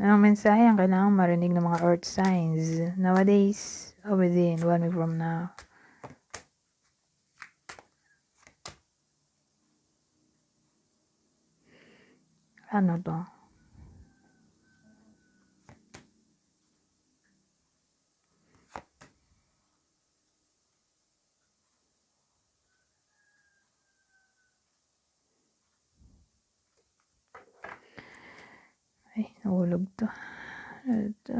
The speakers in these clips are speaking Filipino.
Anong mensahe ang kailangan marinig ng mga earth signs nowadays or within 1 week from now? Ano to? Ay, nahulog to. Ito.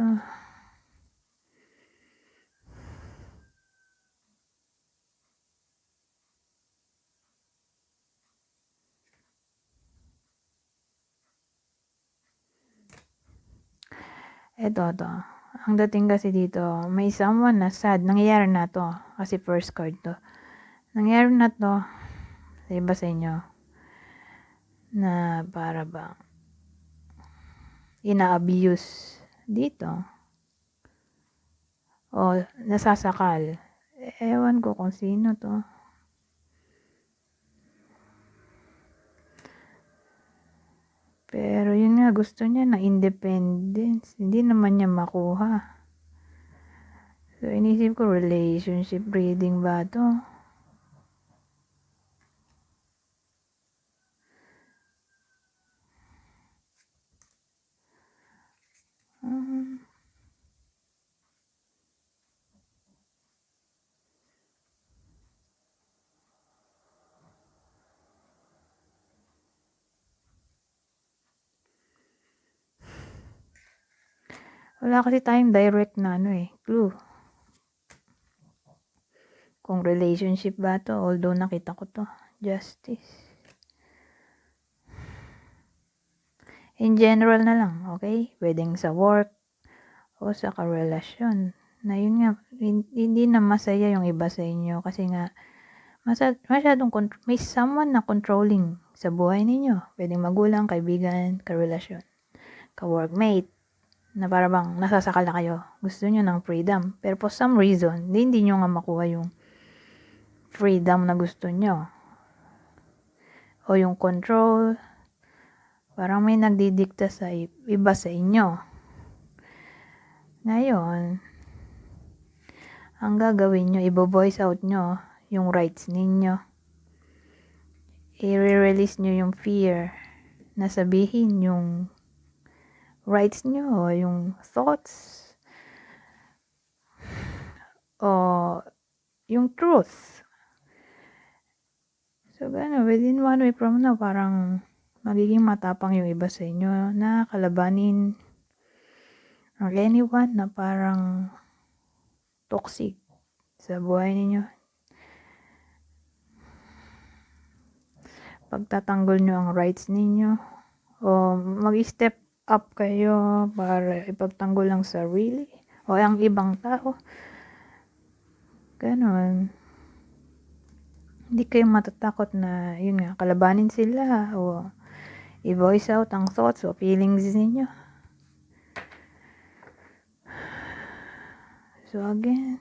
Ito. Ang dating kasi dito, may someone na sad. Nangyayari na to. Kasi first card to. Nangyayari na to sa iba sa inyo. Na para bang ina-abuse dito. O nasasakal. Ewan ko kung sino to. Pero yun nga, gusto niya na independence. Hindi naman niya makuha. So, inisip ko, relationship reading ba to? Wala kasi tayong direct na clue. Kung relationship ba to, although nakita ko to, justice. In general na lang, okay? Pwedeng sa work o sa karelasyon. Na yun nga, hindi na masaya yung iba sa inyo kasi nga, masyadong may someone na controlling sa buhay ninyo. Pwedeng magulang, kaibigan, karelasyon, ka-workmate, na para bang nasasakal na kayo. Gusto nyo ng freedom. Pero for some reason, hindi nyo nga makuha yung freedom na gusto nyo. O yung control, parang may nagdidikta sa iba sa inyo. Ngayon, ang gagawin nyo, i-voice out nyo yung rights ninyo. I-release nyo yung fear na sabihin yung rights nyo, yung thoughts, o yung truth. So, gano'n, within 1 week from now, parang magiging matapang yung iba sa inyo na kalabanin or anyone na parang toxic sa buhay ninyo. Pagtatanggol nyo ang rights ninyo o mag-step up kayo para ipagtanggol ang sarili o ang ibang tao. Ganon. Hindi kayo matatakot na, yun nga, kalabanin sila o i-voice out ang thoughts o feelings ninyo. So again,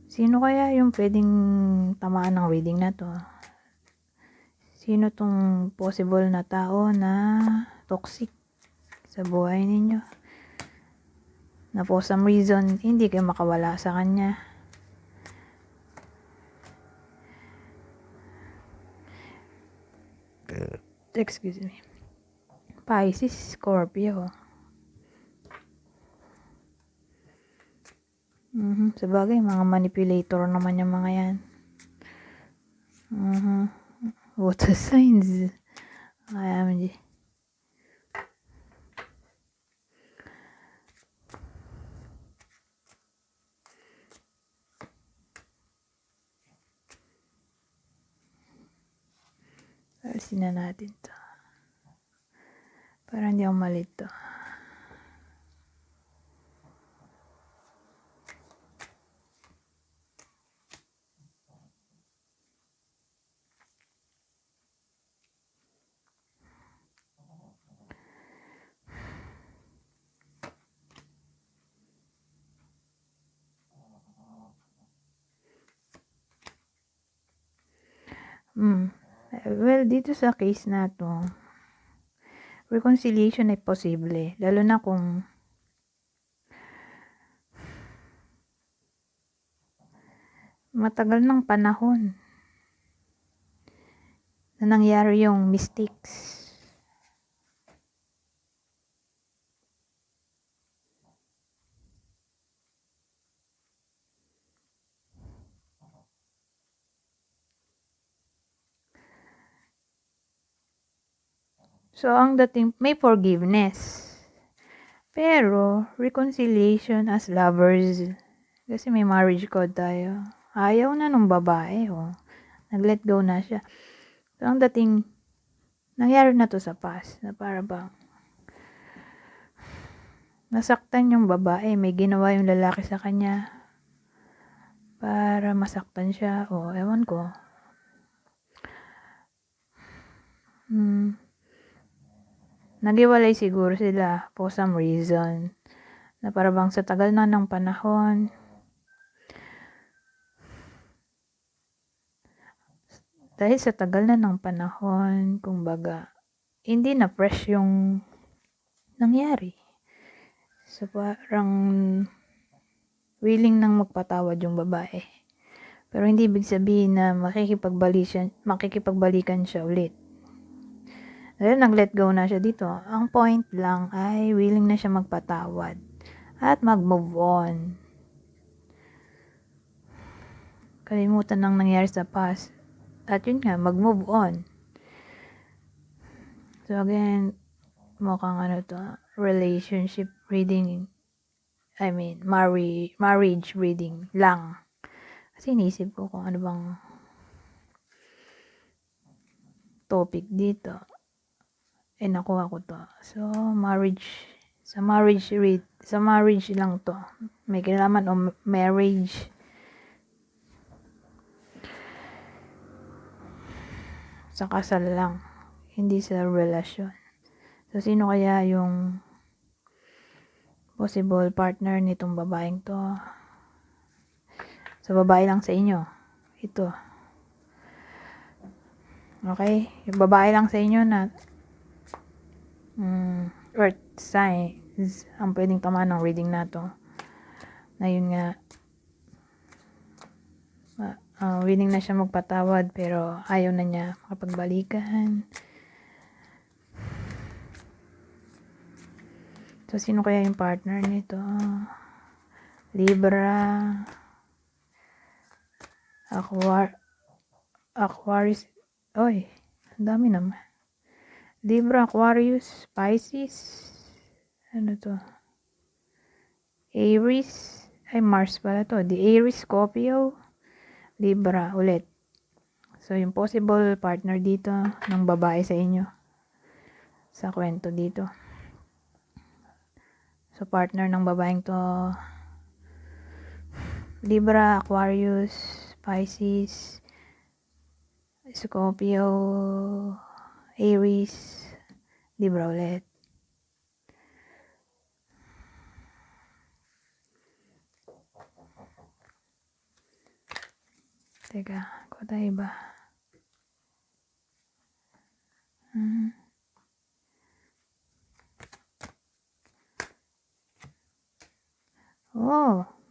sino kaya yung pwedeng tamaan ng reading na to? Sino tong possible na tao na toxic sa buhay ninyo? Na for some reason, hindi kayo makawala sa kanya. Excuse me. Pisces, Scorpio. Sabagay, mga manipulator naman yung mga yan. Water signs. IMG. Alisin na natin to. Para hindi ako malito. Well, dito sa case na to, reconciliation ay posible. Lalo na kung matagal ng panahon na nangyari yung mistakes. So, ang dating, may forgiveness. Pero, reconciliation as lovers, kasi may marriage code tayo. Ayaw na nung babae, nag-let go na siya. So, ang dating, nangyari na to sa past, na para bang, nasaktan yung babae, may ginawa yung lalaki sa kanya, para masaktan siya, ewan ko. Naghiwalay siguro sila for some reason, na para bang sa tagal na ng panahon, dahil sa tagal na ng panahon, kumbaga, hindi na fresh yung nangyari. So, parang willing nang magpatawad yung babae. Pero hindi ibig sabihin na makikipagbalikan siya ulit. Dahil nag-let go na siya dito, ang point lang ay willing na siya magpatawad at mag-move on. Kalimutan ng nangyari sa past. At yun nga, mag-move on. So again, mukhang relationship reading, marriage reading lang. Kasi iniisip ko kung ano bang topic dito. Nakuha ko to. So, sa marriage lang to. May kinalaman o marriage. Sa kasal lang. Hindi sa relasyon. So, sino kaya yung possible partner nitong babaeng to? So, babae lang sa inyo. Ito. Okay? Yung babae lang sa inyo na earth signs ang pwedeng tama ng reading na to. Na yun nga, willing na siya magpatawad pero ayaw na niya makapagbalikan. So, sino kaya yung partner nito? Libra, Aquarius, ang dami naman. Libra, Aquarius, Pisces, Aries, Mars pala to. The Aries, Scorpio, Libra ulit. So, yung possible partner dito ng babae sa inyo sa kwento dito. So, partner ng babaeng to Libra, Aquarius, Pisces, Scorpio, Aries, Libra ulit. Teka, kuha tayo ba?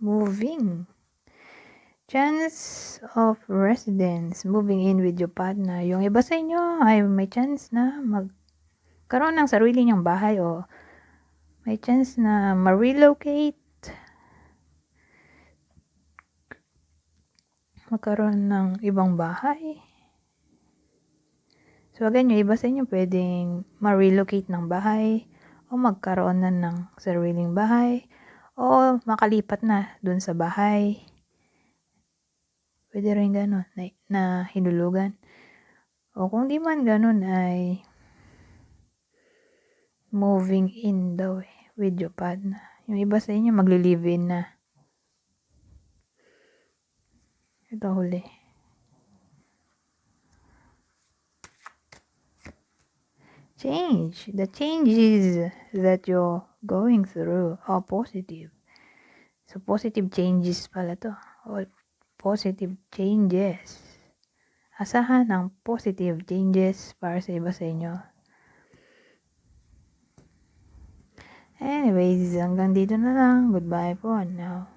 Moving. Chance of residence, moving in with your partner. Yung iba sa inyo ay may chance na magkaroon ng sarili niyang bahay o may chance na ma-relocate, magkaroon ng ibang bahay. So again, yung iba sa inyo pwedeng ma-relocate ng bahay o magkaroon na ng sariling bahay o makalipat na dun sa bahay. Pwede rin ganun na hinulugan. O kung di man ganun ay moving in daw with your partner. Yung iba sa inyo magli-live-in na. Ito huli. Change. The changes that you're going through are positive. So, positive changes pala to. Or positive changes. Asahan ng positive changes para sa iba sa inyo. Anyways, hanggang dito na lang. Goodbye po now.